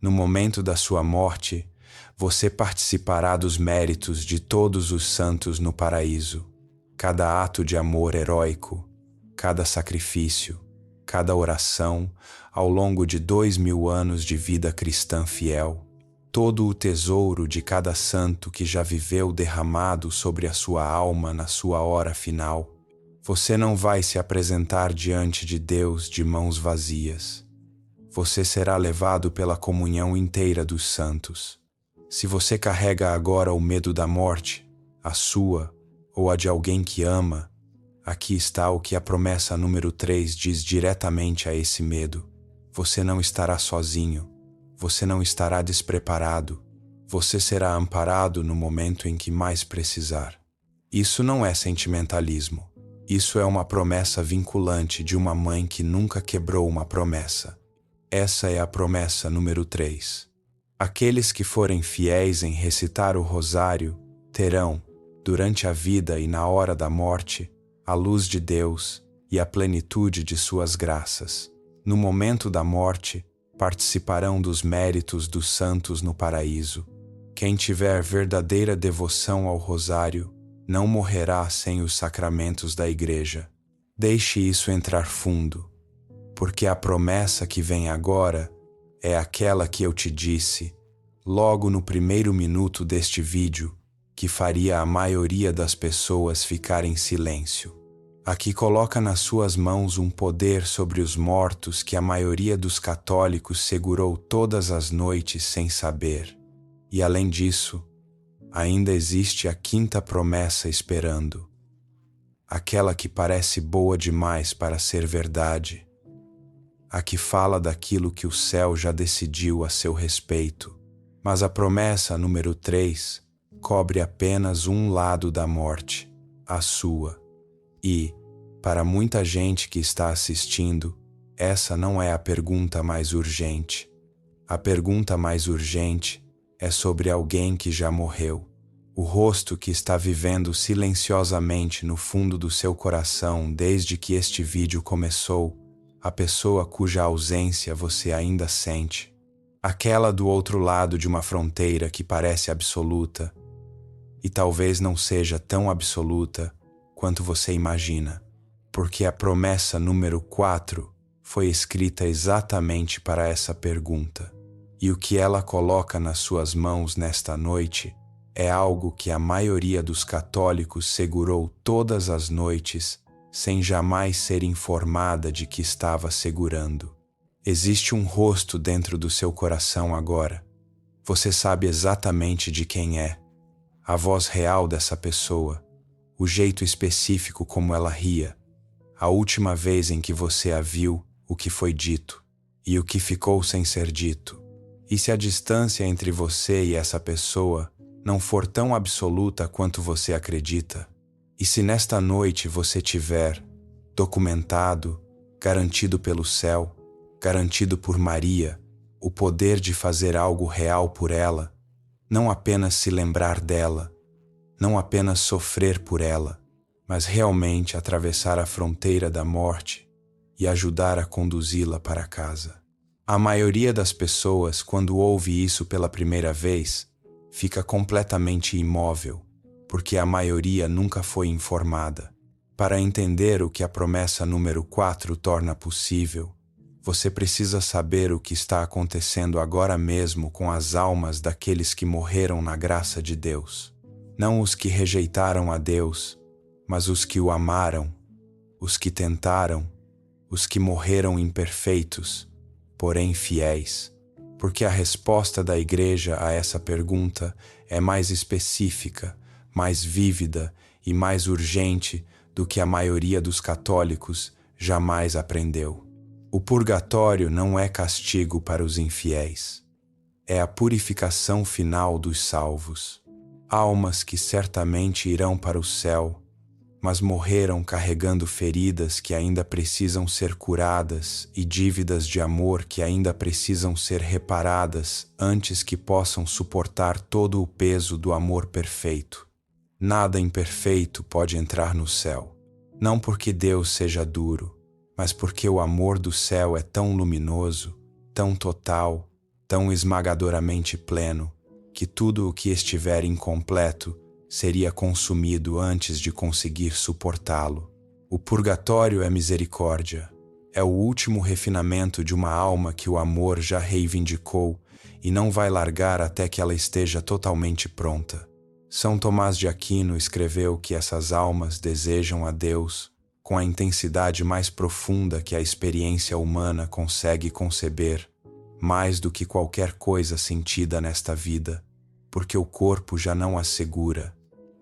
No momento da sua morte, você participará dos méritos de todos os santos no paraíso. Cada ato de amor heróico, cada sacrifício, cada oração ao longo de 2000 anos de vida cristã fiel, todo o tesouro de cada santo que já viveu derramado sobre a sua alma na sua hora final. Você não vai se apresentar diante de Deus de mãos vazias. Você será levado pela comunhão inteira dos santos. Se você carrega agora o medo da morte, a sua ou a de alguém que ama, aqui está o que a promessa número 3 diz diretamente a esse medo. Você não estará sozinho. Você não estará despreparado. Você será amparado no momento em que mais precisar. Isso não é sentimentalismo. Isso é uma promessa vinculante de uma mãe que nunca quebrou uma promessa. Essa é a promessa número 3. Aqueles que forem fiéis em recitar o rosário terão, durante a vida e na hora da morte, a luz de Deus e a plenitude de suas graças. No momento da morte, participarão dos méritos dos santos no paraíso. Quem tiver verdadeira devoção ao rosário não morrerá sem os sacramentos da Igreja. Deixe isso entrar fundo, porque a promessa que vem agora é aquela que eu te disse, logo no primeiro minuto deste vídeo, que faria a maioria das pessoas ficar em silêncio. Aqui coloca nas suas mãos um poder sobre os mortos que a maioria dos católicos segurou todas as noites sem saber. E além disso, ainda existe a quinta promessa esperando. Aquela que parece boa demais para ser verdade. A que fala daquilo que o céu já decidiu a seu respeito. Mas a promessa número 3 cobre apenas um lado da morte, a sua. E, para muita gente que está assistindo, essa não é a pergunta mais urgente. A pergunta mais urgente é sobre alguém que já morreu. O rosto que está vivendo silenciosamente no fundo do seu coração desde que este vídeo começou, a pessoa cuja ausência você ainda sente. Aquela do outro lado de uma fronteira que parece absoluta, e talvez não seja tão absoluta quanto você imagina, porque a promessa número 4 foi escrita exatamente para essa pergunta. E o que ela coloca nas suas mãos nesta noite é algo que a maioria dos católicos segurou todas as noites sem jamais ser informada de que estava segurando. Existe um rosto dentro do seu coração agora. Você sabe exatamente de quem é, a voz real dessa pessoa, o jeito específico como ela ria, a última vez em que você a viu, o que foi dito e o que ficou sem ser dito. E se a distância entre você e essa pessoa não for tão absoluta quanto você acredita, e se nesta noite você tiver documentado, garantido pelo céu, garantido por Maria, o poder de fazer algo real por ela, não apenas se lembrar dela, não apenas sofrer por ela, mas realmente atravessar a fronteira da morte e ajudar a conduzi-la para casa. A maioria das pessoas, quando ouve isso pela primeira vez, fica completamente imóvel, porque a maioria nunca foi informada. Para entender o que a promessa número 4 torna possível, você precisa saber o que está acontecendo agora mesmo com as almas daqueles que morreram na graça de Deus. Não os que rejeitaram a Deus, mas os que o amaram, os que tentaram, os que morreram imperfeitos, porém fiéis, porque a resposta da Igreja a essa pergunta é mais específica, mais vívida e mais urgente do que a maioria dos católicos jamais aprendeu. O purgatório não é castigo para os infiéis. É a purificação final dos salvos. Almas que certamente irão para o céu, mas morreram carregando feridas que ainda precisam ser curadas e dívidas de amor que ainda precisam ser reparadas antes que possam suportar todo o peso do amor perfeito. Nada imperfeito pode entrar no céu, não porque Deus seja duro, mas porque o amor do céu é tão luminoso, tão total, tão esmagadoramente pleno, que tudo o que estiver incompleto seria consumido antes de conseguir suportá-lo. O purgatório é misericórdia, É o último refinamento de uma alma que o amor já reivindicou e não vai largar até que ela esteja totalmente pronta. São Tomás de Aquino escreveu que essas almas desejam a Deus com a intensidade mais profunda que a experiência humana consegue conceber, mais do que qualquer coisa sentida nesta vida, porque o corpo já não as segura.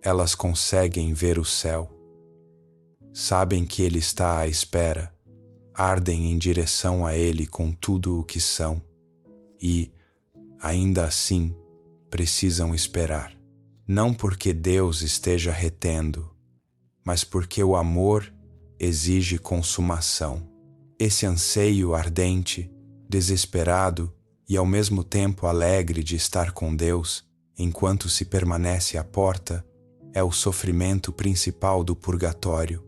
Elas conseguem ver o céu. Sabem que ele está à espera, ardem em direção a ele com tudo o que são e, ainda assim, precisam esperar. Não porque Deus esteja retendo, mas porque o amor exige consumação. Esse anseio ardente, desesperado e ao mesmo tempo alegre de estar com Deus, enquanto se permanece à porta, é o sofrimento principal do purgatório,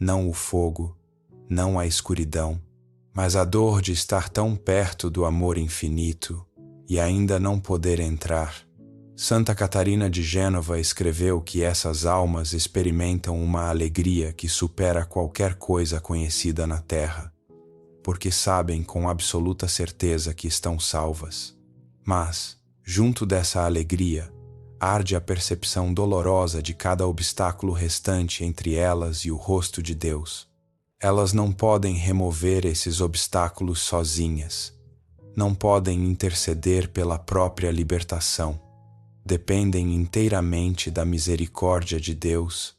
não o fogo, não a escuridão, mas a dor de estar tão perto do amor infinito e ainda não poder entrar. Santa Catarina de Gênova escreveu que essas almas experimentam uma alegria que supera qualquer coisa conhecida na terra, porque sabem com absoluta certeza que estão salvas. Mas, junto dessa alegria, arde a percepção dolorosa de cada obstáculo restante entre elas e o rosto de Deus. Elas não podem remover esses obstáculos sozinhas, não podem interceder pela própria libertação. Dependem inteiramente da misericórdia de Deus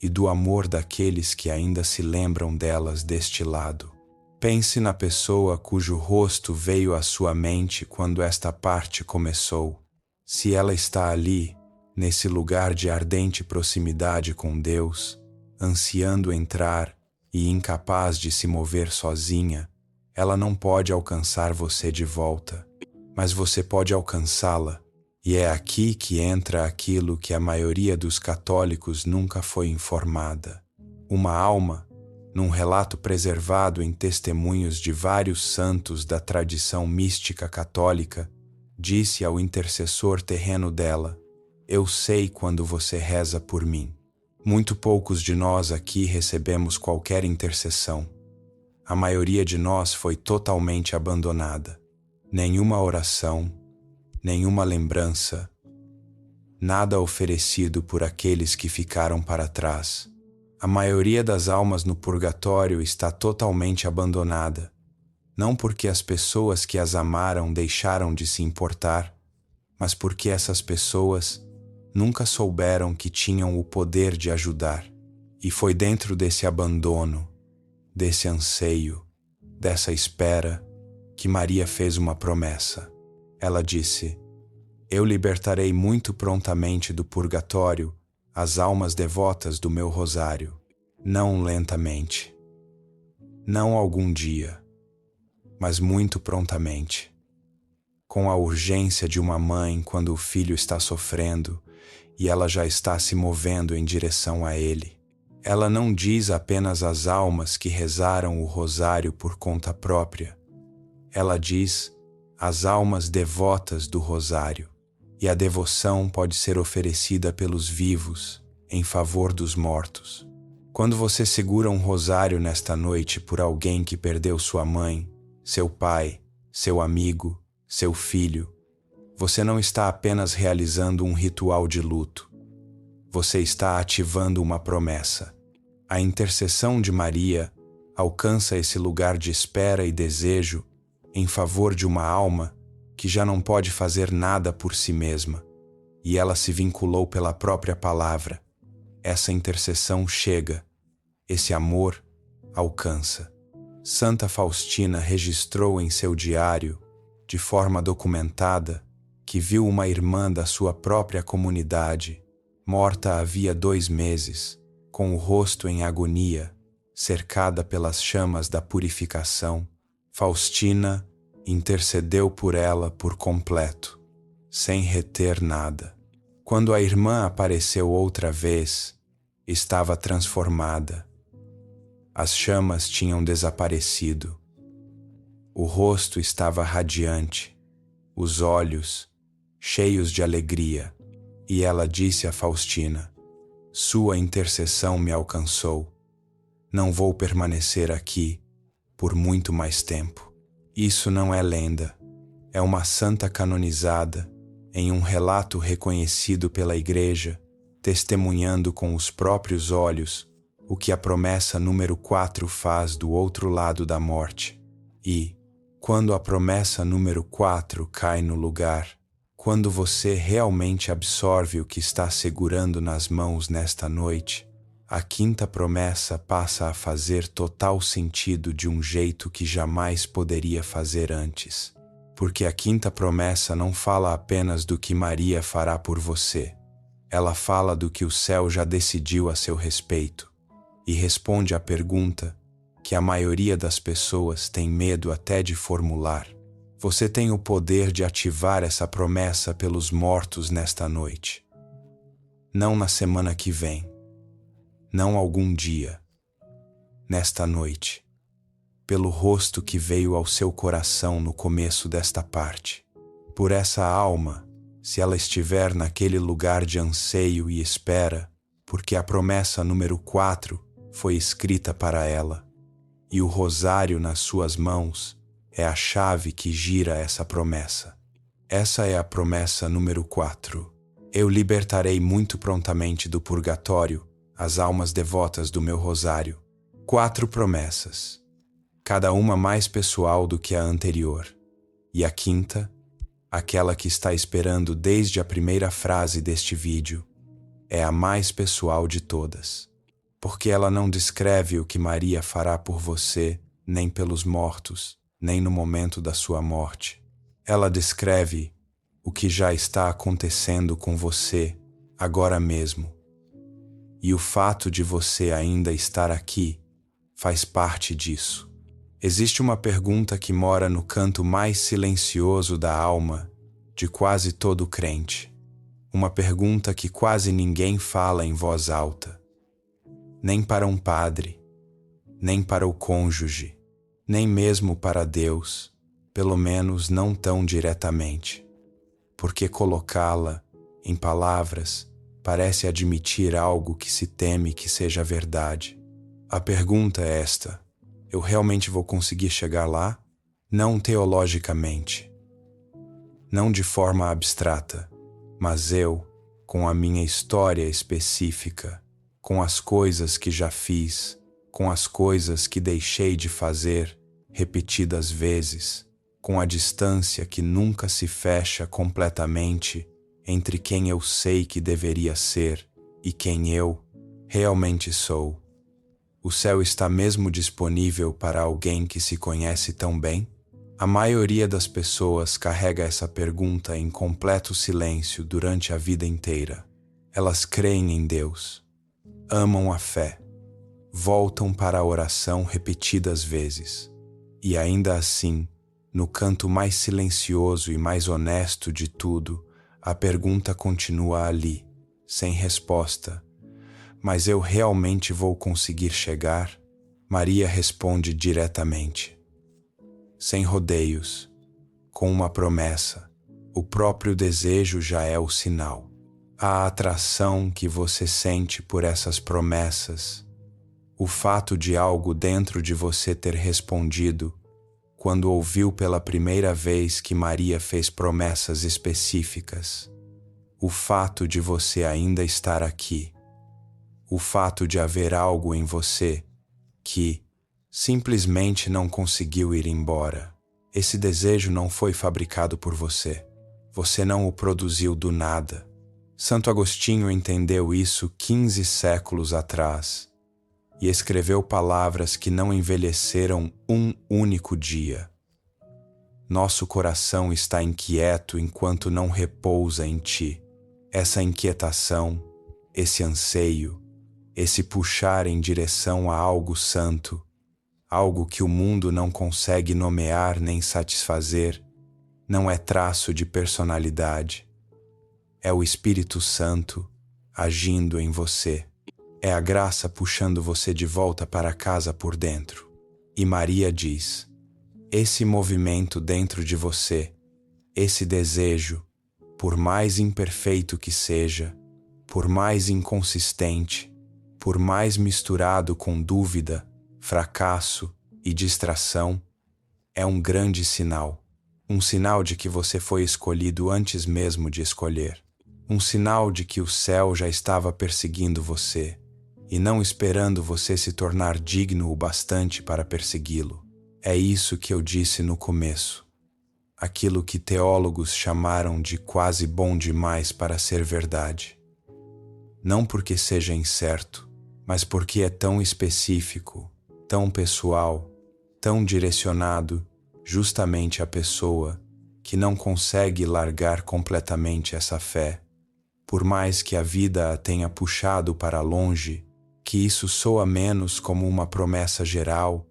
e do amor daqueles que ainda se lembram delas deste lado. Pense na pessoa cujo rosto veio à sua mente quando esta parte começou. Se ela está ali, nesse lugar de ardente proximidade com Deus, ansiando entrar e incapaz de se mover sozinha, ela não pode alcançar você de volta, mas você pode alcançá-la. E é aqui que entra aquilo que a maioria dos católicos nunca foi informada. Uma alma, num relato preservado em testemunhos de vários santos da tradição mística católica, disse ao intercessor terreno dela: "Eu sei quando você reza por mim." Muito poucos de nós aqui recebemos qualquer intercessão. A maioria de nós foi totalmente abandonada. Nenhuma oração, nenhuma lembrança, nada oferecido por aqueles que ficaram para trás. A maioria das almas no purgatório está totalmente abandonada, não porque as pessoas que as amaram deixaram de se importar, mas porque essas pessoas nunca souberam que tinham o poder de ajudar. E foi dentro desse abandono, desse anseio, dessa espera, que Maria fez uma promessa. Ela disse: "Eu libertarei muito prontamente do purgatório as almas devotas do meu rosário, não lentamente, não algum dia, mas muito prontamente, com a urgência de uma mãe quando o filho está sofrendo e ela já está se movendo em direção a ele." Ela não diz apenas às almas que rezaram o rosário por conta própria. Ela diz as almas devotas do rosário, e a devoção pode ser oferecida pelos vivos em favor dos mortos. Quando você segura um rosário nesta noite por alguém que perdeu sua mãe, seu pai, seu amigo, seu filho, você não está apenas realizando um ritual de luto. Você está ativando uma promessa. A intercessão de Maria alcança esse lugar de espera e desejo em favor de uma alma que já não pode fazer nada por si mesma, e ela se vinculou pela própria palavra. Essa intercessão chega, esse amor alcança. Santa Faustina registrou em seu diário, de forma documentada, que viu uma irmã da sua própria comunidade, morta havia 2 meses, com o rosto em agonia, cercada pelas chamas da purificação. Faustina intercedeu por ela por completo, sem reter nada. Quando a irmã apareceu outra vez, estava transformada. As chamas tinham desaparecido. O rosto estava radiante, os olhos cheios de alegria, e ela disse a Faustina: "Sua intercessão me alcançou. Não vou permanecer aqui, por muito mais tempo. Isso não é lenda, é uma santa canonizada, em um relato reconhecido pela Igreja, testemunhando com os próprios olhos o que a promessa número 4 faz do outro lado da morte. E, quando a promessa número 4 cai no lugar, quando você realmente absorve o que está segurando nas mãos nesta noite, a quinta promessa passa a fazer total sentido de um jeito que jamais poderia fazer antes. Porque a quinta promessa não fala apenas do que Maria fará por você. Ela fala do que o céu já decidiu a seu respeito e responde à pergunta que a maioria das pessoas tem medo até de formular. Você tem o poder de ativar essa promessa pelos mortos nesta noite. Não na semana que vem. Não algum dia. Nesta noite. Pelo rosto que veio ao seu coração no começo desta parte. Por essa alma, se ela estiver naquele lugar de anseio e espera, porque a promessa número 4 foi escrita para ela, e o rosário nas suas mãos é a chave que gira essa promessa. Essa é a promessa número 4. Eu libertarei muito prontamente do purgatório as almas devotas do meu rosário. 4 promessas, cada uma mais pessoal do que a anterior. E a quinta, aquela que está esperando desde a primeira frase deste vídeo, é a mais pessoal de todas. Porque ela não descreve o que Maria fará por você, nem pelos mortos, nem no momento da sua morte. Ela descreve o que já está acontecendo com você, agora mesmo. E o fato de você ainda estar aqui faz parte disso. Existe uma pergunta que mora no canto mais silencioso da alma de quase todo crente. Uma pergunta que quase ninguém fala em voz alta. Nem para um padre, nem para o cônjuge, nem mesmo para Deus, pelo menos não tão diretamente. Porque colocá-la em palavras parece admitir algo que se teme que seja verdade. A pergunta é esta: eu realmente vou conseguir chegar lá? Não teologicamente, não de forma abstrata, mas eu, com a minha história específica, com as coisas que já fiz, com as coisas que deixei de fazer repetidas vezes, com a distância que nunca se fecha completamente entre quem eu sei que deveria ser e quem eu realmente sou. O céu está mesmo disponível para alguém que se conhece tão bem? A maioria das pessoas carrega essa pergunta em completo silêncio durante a vida inteira. Elas creem em Deus, amam a fé, voltam para a oração repetidas vezes. E ainda assim, no canto mais silencioso e mais honesto de tudo, a pergunta continua ali, sem resposta. Mas eu realmente vou conseguir chegar? Maria responde diretamente. Sem rodeios, com uma promessa. O próprio desejo já é o sinal. A atração que você sente por essas promessas, o fato de algo dentro de você ter respondido quando ouviu pela primeira vez que Maria fez promessas específicas, o fato de você ainda estar aqui, o fato de haver algo em você que simplesmente não conseguiu ir embora. Esse desejo não foi fabricado por você. Você não o produziu do nada. Santo Agostinho entendeu isso 15 séculos atrás e escreveu palavras que não envelheceram um único dia. Nosso coração está inquieto enquanto não repousa em ti. Essa inquietação, esse anseio, esse puxar em direção a algo santo, algo que o mundo não consegue nomear nem satisfazer, não é traço de personalidade. É o Espírito Santo agindo em você. É a graça puxando você de volta para casa por dentro. E Maria diz: esse movimento dentro de você, esse desejo, por mais imperfeito que seja, por mais inconsistente, por mais misturado com dúvida, fracasso e distração, é um grande sinal. Um sinal de que você foi escolhido antes mesmo de escolher. Um sinal de que o céu já estava perseguindo você e não esperando você se tornar digno o bastante para persegui-lo. É isso que eu disse no começo. Aquilo que teólogos chamaram de quase bom demais para ser verdade. Não porque seja incerto, mas porque é tão específico, tão pessoal, tão direcionado justamente à pessoa que não consegue largar completamente essa fé. Por mais que a vida a tenha puxado para longe, que isso soa menos como uma promessa geral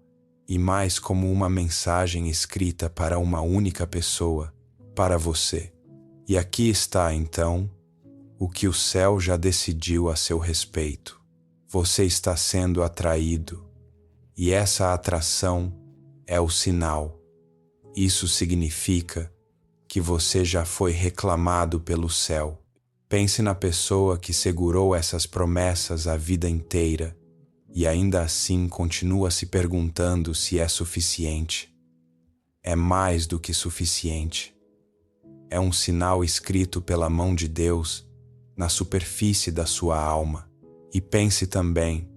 e mais como uma mensagem escrita para uma única pessoa, para você. E aqui está, então, o que o céu já decidiu a seu respeito. Você está sendo atraído, e essa atração é o sinal. Isso significa que você já foi reclamado pelo céu. Pense na pessoa que segurou essas promessas a vida inteira e ainda assim continua se perguntando se é suficiente. É mais do que suficiente. É um sinal escrito pela mão de Deus na superfície da sua alma. E pense também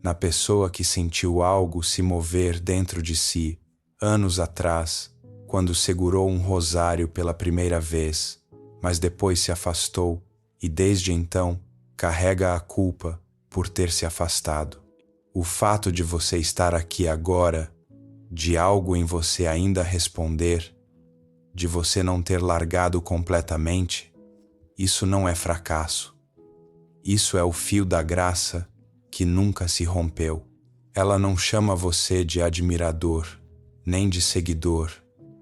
na pessoa que sentiu algo se mover dentro de si, anos atrás, quando segurou um rosário pela primeira vez, mas depois se afastou e desde então carrega a culpa por ter se afastado. O fato de você estar aqui agora, de algo em você ainda responder, de você não ter largado completamente, isso não é fracasso. Isso é o fio da graça que nunca se rompeu. Ela não chama você de admirador, nem de seguidor,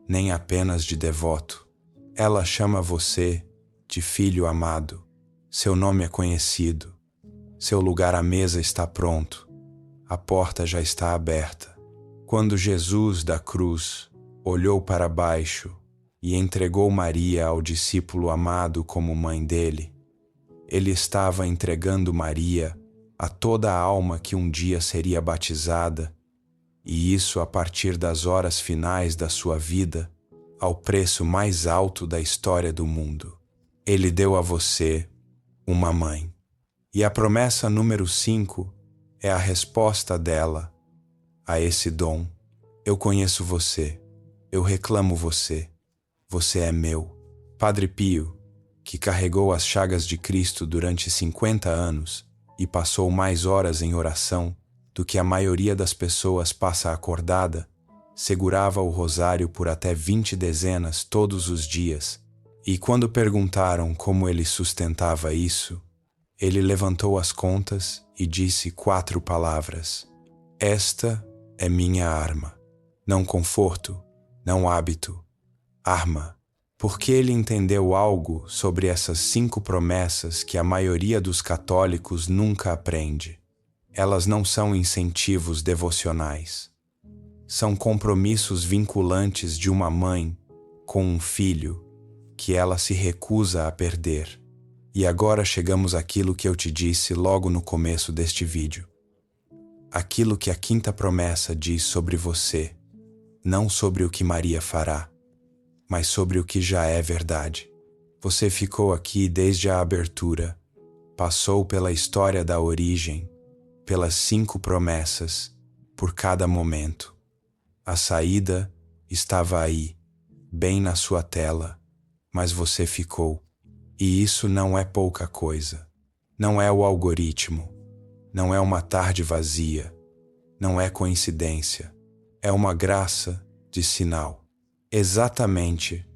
nem apenas de devoto. Ela chama você de filho amado. Seu nome é conhecido. Seu lugar à mesa está pronto. A porta já está aberta. Quando Jesus da cruz olhou para baixo e entregou Maria ao discípulo amado como mãe dele, ele estava entregando Maria a toda a alma que um dia seria batizada, e isso a partir das horas finais da sua vida, ao preço mais alto da história do mundo. Ele deu a você uma mãe. E a promessa número 5 é a resposta dela a esse dom. Eu conheço você, eu reclamo você, você é meu. Padre Pio, que carregou as chagas de Cristo durante 50 anos e passou mais horas em oração do que a maioria das pessoas passa acordada, segurava o rosário por até 20 dezenas todos os dias, e quando perguntaram como ele sustentava isso, ele levantou as contas e disse 4 palavras: esta é minha arma. Não conforto, não hábito, arma. Porque ele entendeu algo sobre essas 5 promessas que a maioria dos católicos nunca aprende. Elas não são incentivos devocionais. São compromissos vinculantes de uma mãe com um filho que ela se recusa a perder. E agora chegamos àquilo que eu te disse logo no começo deste vídeo. Aquilo que a 5ª promessa diz sobre você, não sobre o que Maria fará, mas sobre o que já é verdade. Você ficou aqui desde a abertura, passou pela história da origem, pelas 5 promessas, por cada momento. A saída estava aí, bem na sua tela, mas você ficou. E isso não é pouca coisa. Não é o algoritmo, não é uma tarde vazia, não é coincidência, é uma graça de sinal. Exatamente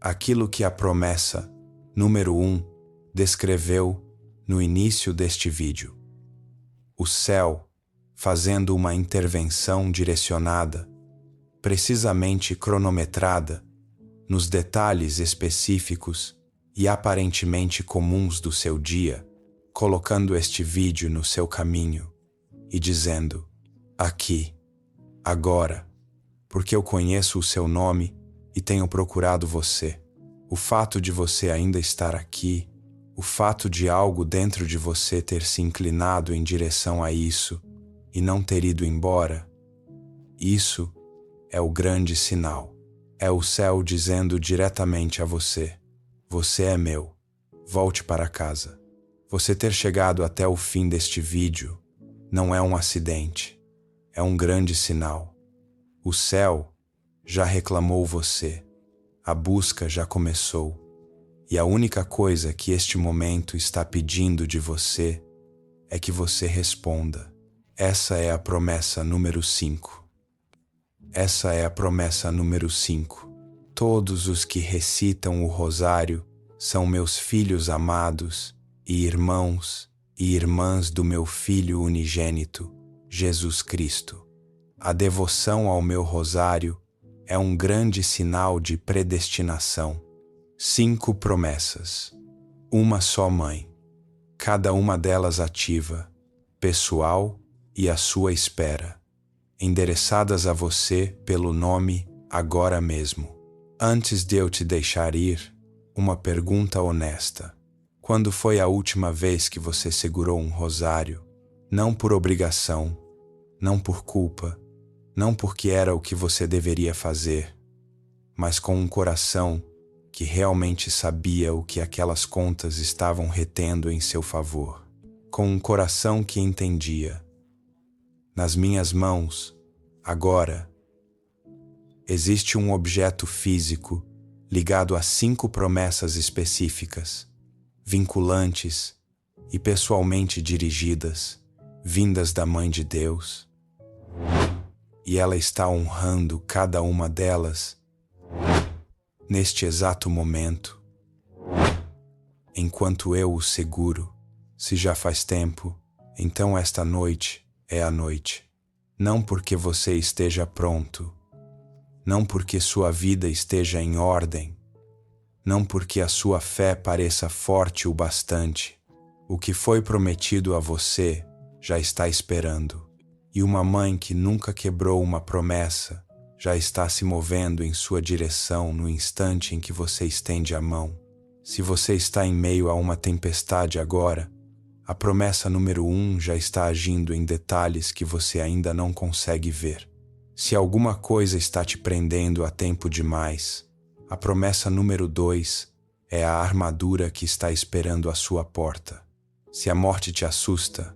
aquilo que a promessa número 1 descreveu no início deste vídeo. O céu fazendo uma intervenção direcionada, precisamente cronometrada, nos detalhes específicos e aparentemente comuns do seu dia, colocando este vídeo no seu caminho e dizendo: aqui, agora, porque eu conheço o seu nome e tenho procurado você. O fato de você ainda estar aqui, o fato de algo dentro de você ter se inclinado em direção a isso e não ter ido embora, Isso é o grande sinal. É o céu dizendo diretamente a você: você é meu. Volte para casa. Você ter chegado até o fim deste vídeo não é um acidente. É um grande sinal. O céu já reclamou você. A busca já começou. E a única coisa que este momento está pedindo de você é que você responda. Essa é a promessa número 5. Essa é a promessa número 5. Todos os que recitam o rosário são meus filhos amados e irmãos e irmãs do meu Filho unigênito, Jesus Cristo. A devoção ao meu rosário é um grande sinal de predestinação. 5 promessas. Uma só mãe. Cada uma delas ativa, pessoal e à sua espera, endereçadas a você pelo nome agora mesmo. Antes de eu te deixar ir, uma pergunta honesta. Quando foi a última vez que você segurou um rosário? Não por obrigação, não por culpa, não porque era o que você deveria fazer, mas com um coração que realmente sabia o que aquelas contas estavam retendo em seu favor. Com um coração que entendia. Nas minhas mãos, agora, existe um objeto físico ligado a 5 promessas específicas, vinculantes e pessoalmente dirigidas, vindas da Mãe de Deus, e ela está honrando cada uma delas neste exato momento, enquanto eu o seguro. Se já faz tempo, então esta noite é a noite. Não porque você esteja pronto, não porque sua vida esteja em ordem, não porque a sua fé pareça forte o bastante. O que foi prometido a você já está esperando. E uma mãe que nunca quebrou uma promessa já está se movendo em sua direção no instante em que você estende a mão. Se você está em meio a uma tempestade agora, a promessa número 1 já está agindo em detalhes que você ainda não consegue ver. Se alguma coisa está te prendendo a tempo demais, a promessa número 2 é a armadura que está esperando à sua porta. Se a morte te assusta,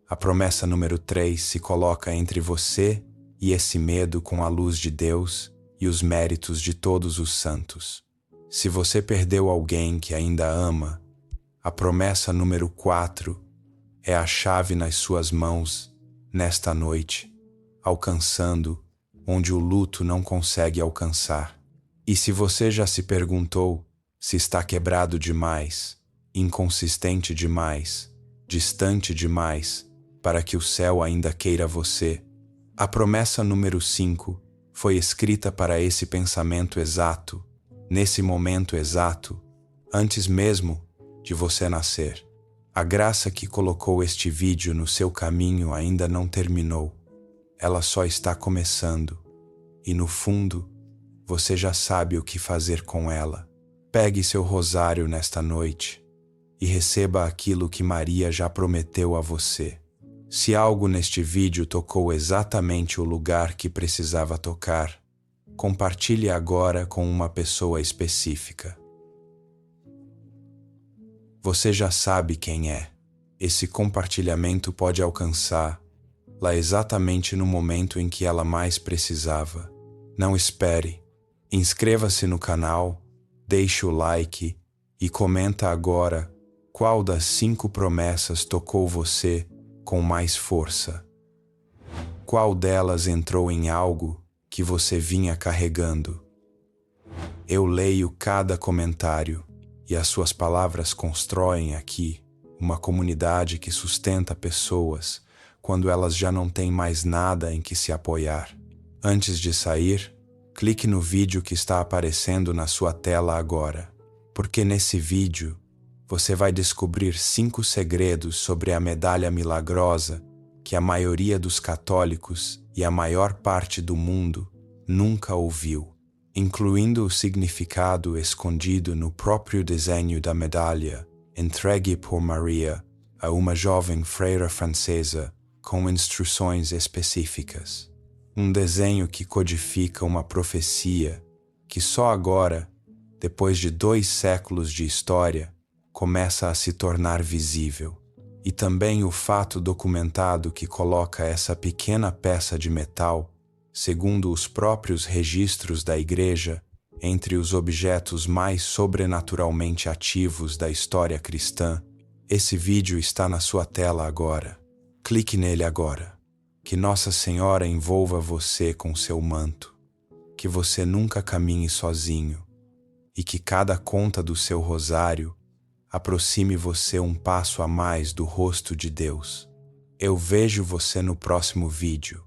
a promessa número 3 se coloca entre você e esse medo com a luz de Deus e os méritos de todos os santos. Se você perdeu alguém que ainda ama, a promessa número 4 é a chave nas suas mãos nesta noite, alcançando onde o luto não consegue alcançar. E se você já se perguntou se está quebrado demais, inconsistente demais, distante demais, para que o céu ainda queira você, a promessa número 5 foi escrita para esse pensamento exato, nesse momento exato, antes mesmo de você nascer. A graça que colocou este vídeo no seu caminho ainda não terminou. Ela só está começando. E no fundo, você já sabe o que fazer com ela. Pegue seu rosário nesta noite e receba aquilo que Maria já prometeu a você. Se algo neste vídeo tocou exatamente o lugar que precisava tocar, compartilhe agora com uma pessoa específica. Você já sabe quem é. Esse compartilhamento pode alcançar lá exatamente no momento em que ela mais precisava. Não espere. Inscreva-se no canal, deixe o like e comenta agora qual das 5 promessas tocou você com mais força. Qual delas entrou em algo que você vinha carregando? Eu leio cada comentário e as suas palavras constroem aqui uma comunidade que sustenta pessoas quando elas já não têm mais nada em que se apoiar. Antes de sair, clique no vídeo que está aparecendo na sua tela agora, porque nesse vídeo você vai descobrir 5 segredos sobre a medalha milagrosa que a maioria dos católicos e a maior parte do mundo nunca ouviu, incluindo o significado escondido no próprio desenho da medalha, entregue por Maria a uma jovem freira francesa com instruções específicas. Um desenho que codifica uma profecia que só agora, depois de 2 séculos de história, começa a se tornar visível. E também o fato documentado que coloca essa pequena peça de metal, segundo os próprios registros da Igreja, entre os objetos mais sobrenaturalmente ativos da história cristã. Esse vídeo está na sua tela agora. Clique nele agora. Que Nossa Senhora envolva você com seu manto. Que você nunca caminhe sozinho. E que cada conta do seu rosário aproxime você um passo a mais do rosto de Deus. Eu vejo você no próximo vídeo.